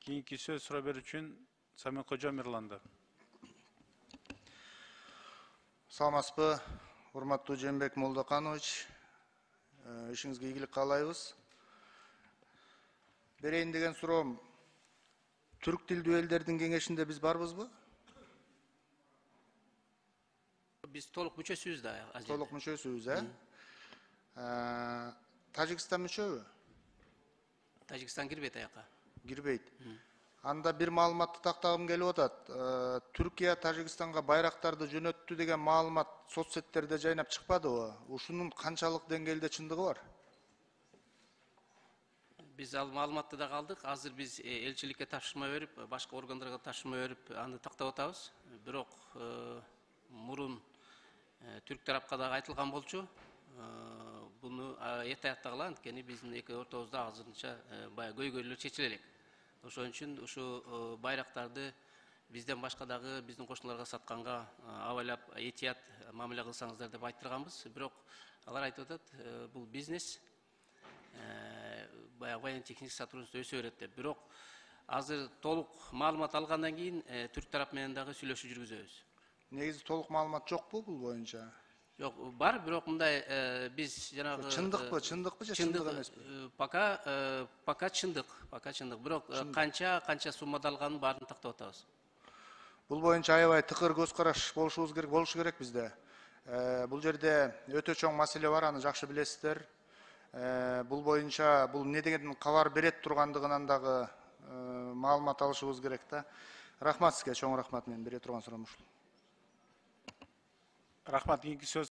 Keyinki söz sıra ver üçün Samet Koca Miрланда. Саламатсызбы, урматтуу Жээнбек Молдоканович. Ишиңизге ийгилик каалайбыз. Берейин деген суроом, түрк тилдүү элдердин кеңешинде биз барбызбы? Biz толук мүчөсүбүз да. Толук мүчөсүбүз, Тажикстан мүчөбү? Тажикстан кирбейт аяка. Кирбейт. Анда бир маалыматты тактагым келип атат. Түркия Тажикстанга байрактарды жөнөттү деген маалымат соцсеттерде жайнап чыкпадыбы? Ушунун канчалык деңгээлде чындыгы бар? Biz ал маалыматты да калдык. Азыр биз элчиликке тапшырма берип, башка органдарга тапшырма берип, аны тактап атабыз. Бирок мурун түрк тарапка да айтылган болчу. Буну эрте аяктагыла, анткени биздин эки ортобузда азырынча баягы көйгөйлөр чечиле элек. Ошон үчүн ушу байрактарды бизден башка дагы биздин кошуналарга сатканга абайлап этият мамиле кылсаңыздар деп айттырганбыз. Бирок алар айтып атат, бул бизнес, баягы военно-техник сотрудничество өсө берет деп. Бирок азыр толук маалымат алгандан кийин түрк тарап менен дагы сүйлөшүү жүргүзөбүз. Негизи толук маалымат жокпу бул боюнча? Жок, бар, бирок мындай биз жанагы чындыкпы же чындык эмеспи? Пока чындык, бирок канча суммада алганын баарын тактап атабыз. Бул боюнча аябай тыкыр көз караш болушу керек бизде. Бул жерде өтө чоң маселе бар, аны жакшы билесиздер. Бул боюнча бул эмне деген кабар берет тургандыгынан дагы маалымат алышыбыз керек да. Рахмат сизге, чоң рахмат, мен бере турган суроом ушул. Рахмат. Кийинки сөз